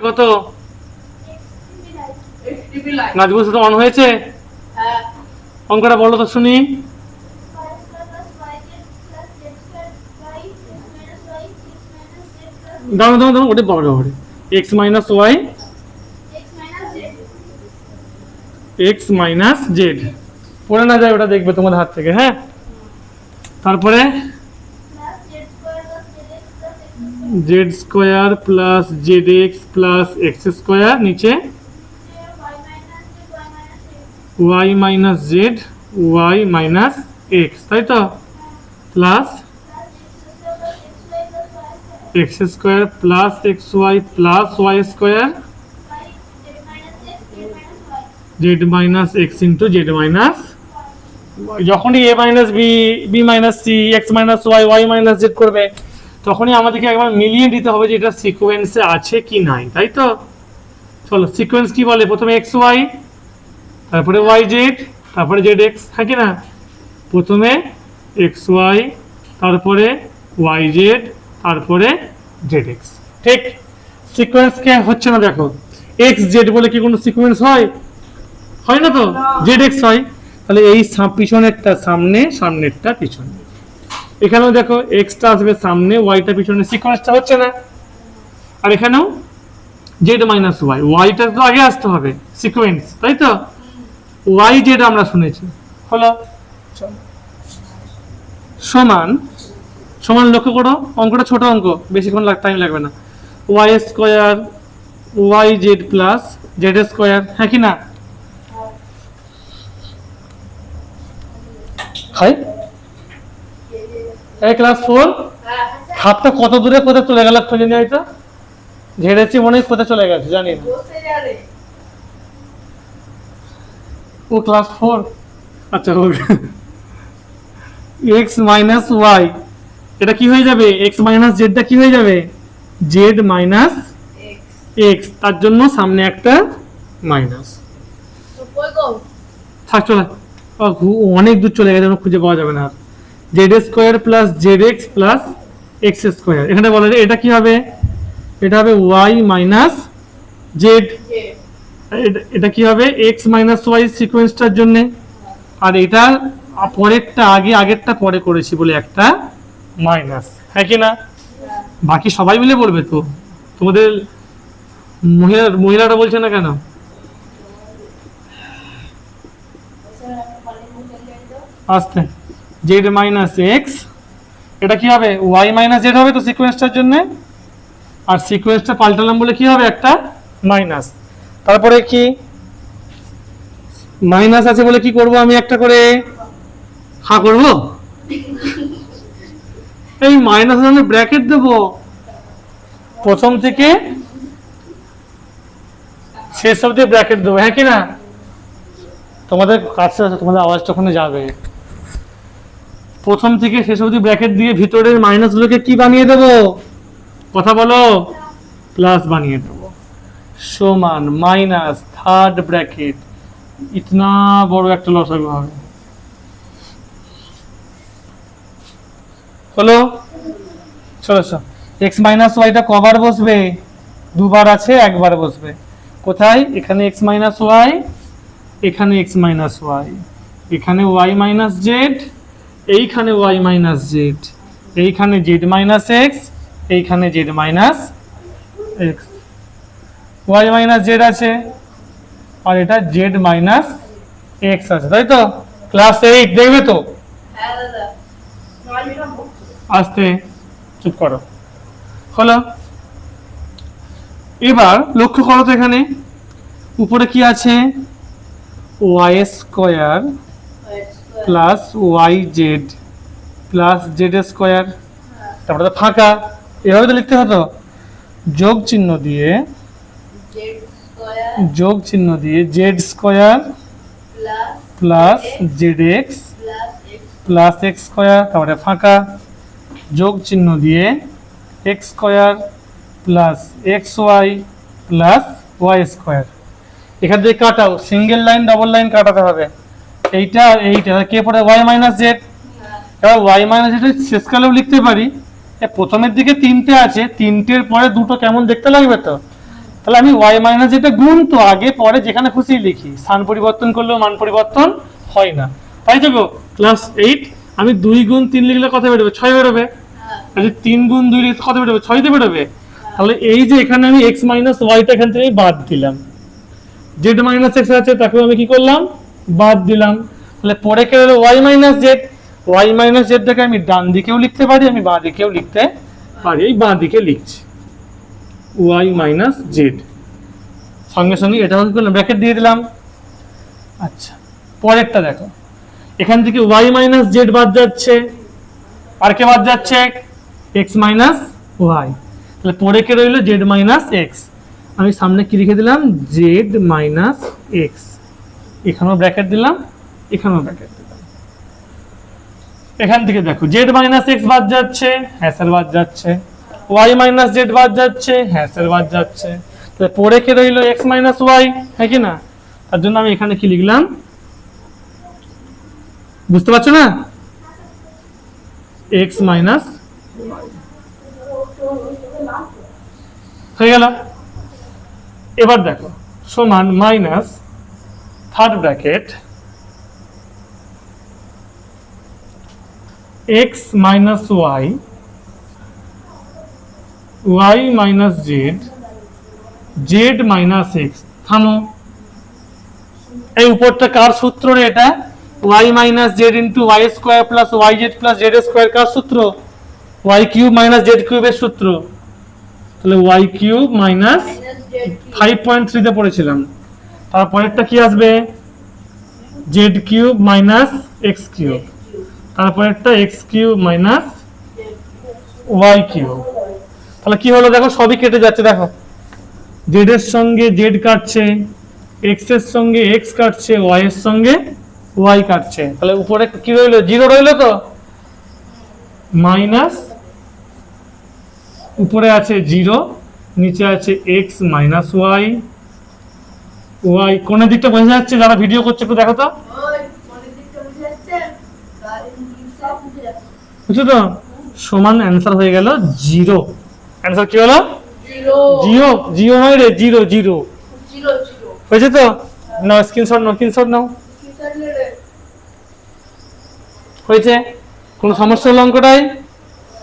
কত নাজবুল সেটা অন হয়েছে? অঙ্কটা বলো তো শুনি। দাঁড়ানো দাঁড়ানো দাঁড়ানো, ওটা বাবা বাবা, x minus y x minus z, পড়ে না যায় ওটা, দেখবে তোমাদের হাত থেকে। হ্যাঁ, তারপরে z square plus z x plus x square, নিচে y minus z y minus x, তাই তো, plus x square plus x y plus y square z minus x into z minus, যখনই a minus b b minus c x minus y y minus z করবে, তখনই আমাদেরকে একবার মিলিয়ে দিতে হবে যে এটা সিকোয়েন্সে আছে কি নাই, তাই তো। চলো, সিকোয়েন্স কি বলে? প্রথমে এক্স ওয়াই, তারপরে ওয়াই জেড, তারপরে জেড এক্স, হ্যাঁ কি না? প্রথমে এক্স ওয়াই, তারপরে ওয়াই জেড, তারপরে জেড এক্স, ঠিক। সিকোয়েন্স কে হচ্ছে না, দেখো এক্স জেড বলে কি কোনো সিকোয়েন্স হয়? হয় না তো, জেড এক্স হয়। তাহলে এই পিছনেরটা সামনে, সামনেরটা পিছনে। এখানেও দেখো এক্সটা আসবে সামনে, ওয়াইটা পিছনে, সিকোয়েন্সটা হচ্ছে না। আর এখানেও জেড মাইনাস ওয়াই, ওয়াইটা তো আগে আসতে হবে, সিকোয়েন্স, তাই তো। ওয়াই জেড আমরা শুনেছি, হলো। সমান সমান, লক্ষ্য করো অঙ্কটা ছোট অঙ্ক, বেশিক্ষণ টাইম লাগবে না। Y square y z plus z square, হ্যাঁ কি না? হাই এই ক্লাস 4, খাপটা কত দূরে কোথায় চলে গেল খুঁজে নিয়ে তো, ঝেড়েছি মনে হয় কোথায় চলে গেছে জানি না। ও ক্লাস 4, আচ্ছা ওকে। এক্স মাইনাস ওয়াই, এটা কি হয়ে যাবে? এক্স মাইনাস জেডটা কি হয়ে যাবে? জেড মাইনাস এক্স, তার জন্য সামনে একটা মাইনাস থাক, চলে অনেক দূর চলে গেছে, খুঁজে পাওয়া যাবে না। Z square plus z x plus x square, এখানে বলা যায় এটা কি হবে? এটা হবে ওয়াই মাইনাস জেড, এটা কি হবে? এক্স মাইনাস ওয়াই সিকোয়েন্সটার জন্য। আর এটা পরেরটা আগে, আগেরটা পরে করেছি বলে একটা মাইনাস, হ্যাঁ কি না? বাকি সবাই মিলে বলবে তো, তোমাদের মহিলাটা বলছে না কেন? আস্তে, জেড মাইনাস এক্স, এটা কি হবে? ওয়াই মাইনাস জেড হবে তো সিকোয়েন্সটার জন্য। আর সিকোয়েন্সটা পাল্টালাম বলে কি হবে? একটা মাইনাস। তারপরে কি মাইনাস আছে বলে কি করব আমি? একটা করে হা করব, এই মাইনাস আমি ব্র্যাকেট দেব, প্রথম থেকে শেষ অবধি ব্র্যাকেট দেবো, হ্যাঁ কি না? তোমাদের কাছে তোমাদের আওয়াজটা ওখানে যাবে। প্রথম থেকে শেষ অবধি ব্র্যাকেট দিয়ে ভিতরের মাইনাস গুলোকে কি বানিয়ে দেব? কথা বলো, প্লাস বানিয়ে দেব। সমান মাইনাস থার্ড ব্র্যাকেট, ইতনা বড় একটা লসাগু হবে, হলো। চলো এক্স মাইনাস ওয়াইটা কবার বসবে? দুবার আছে, একবার বসবে। কোথায়? এখানে এক্স মাইনাস ওয়াই, এখানে এক্স মাইনাস ওয়াই, এখানে ওয়াই মাইনাস জেড, এইখানে ওয়াই মাইনাস জেড, এইখানে জেড মাইনাস এক্স, এইখানে z minus x, y minus z আছে, আর এটা জেড মাইনাস এক্স আছে, তাই তো। ক্লাস 8 দেখবে তো? আস্তে, চুপ করো, হলো। এবার লক্ষ্য করো তো, এখানে উপরে কি আছে? Y square plus y z plus z square, তারপরে তো ফাঁকা, এভাবে তো লিখতে হতো। যোগ চিহ্ন দিয়ে z square plus z x plus x square, তারপরে ফাঁকা, যোগ চিহ্ন দিয়ে x square plus x y plus y square. এখান থেকে কাটাও, সিঙ্গেল লাইন ডবল লাইন কাটাতে হবে, এইটা আর এইটা, কে পড়ে? Y minus z. এবার ওয়াই মাইনাস জেড শেষকালেও লিখতে পারি, প্রথমের দিকে তিনটে আছে, তিনটের পরে দুটো কেমন দেখতে লাগবে তো, তাহলে আমি ওয়াই মাইনাস যেটা গুণ তো আগে পরে যেখানে খুশি লিখি, স্থান পরিবর্তন করলেও মান পরিবর্তন হয় না, তাই তো গো। ক্লাস 8 আমি 2 গুণ 3 লিখলে কত বেরোবে? 6 বেরোবে। আর যদি 3 গুণ 2 লিখলে কত বেরোবে? 6 তে বেরোবে। তাহলে এই যে এখানে আমি x মাইনাস ওয়াইটা এখান থেকে বাদ দিলাম, জেড মাইনাস এক্স আছে তাকেও আমি কি করলাম? বাদ দিলাম। তাহলে পরে কে হলো? Y minus z. Y minus জেডটাকে আমি ডান দিকেও লিখতে পারি, আমি বাঁ দিকেও লিখতে পারি। এই বাঁ দিকে লিখছি ওয়াই মাইনাস জেড, সঙ্গে সঙ্গে এটাও কি করলাম? ব্র্যাকেট দিয়ে দিলাম। আচ্ছা, পরেরটা দেখো, এখান থেকে ওয়াই মাইনাস জেড বাদ যাচ্ছে, আর কে বাদ যাচ্ছে? X minus y. তাহলে পরে কে রইলো? Z minus x. আমি সামনে কি লিখে দিলাম? Z minus x. এখানেও ব্র্যাকেট দিলাম, এখানেও ব্র্যাকেট দিলাম। এখান থেকে দেখো জেড মাইনাস এক্স বাদ যাচ্ছে, হ্যাঁ স্যার বাদ যাচ্ছে। ওয়াই মাইনাস জেড বাদ যাচ্ছে, হ্যাঁ স্যার বাদ যাচ্ছে। তাহলে পরে কে রইলো? এক্স মাইনাস ওয়াই, হ্যাঁ কি না? তার জন্য আমি এখানে কি লিখলাম? বুঝতে পারছো না? এক্স মাইনাস হয়ে গেল। এবার দেখো সমান minus third bracket x minus y, y minus z, z minus x. থামো, এই উপরটা কার সূত্র রে? এটা y minus z into y square plus y z plus z square. কার সূত্র? ওয়াই কিউব মাইনাস জেড কিউবের সূত্র। তাহলে ওয়াই কিউব মাইনাস 5.3 তে পড়েছিলাম। তারপরেরটা কি আসবে? Z cube minus x cube. তারপরেরটা x cube minus y cube. তাহলে কি হলো দেখো, সবই কেটে যাচ্ছে। দেখো জেড এর সঙ্গে জেড কাটছে, এক্স এর সঙ্গে এক্স কাটছে, ওয়াই এর সঙ্গে ওয়াই কাটছে। তাহলে উপরে কি রইলো? জিরো রইলো তো, মাইনাস উপরে আছে জিরো, নিচে আছে এক্স মাইনাস ওয়াই। ওয়াই কোন দিকটা বোঝা যাচ্ছে? যারা ভিডিও করছে একটু দেখো তো, বুঝছো তো? সমান অ্যান্সার হয়ে গেল জিরো। অ্যান্সার কি হলো? জিরো। জিরো নয় রে, জিরো জিরো হয়েছে তো? না স্ক্রিনশট নাও, স্ক্রিনশট নাও। হয়েছে? কোনো সমস্যা হলো অঙ্কটায়?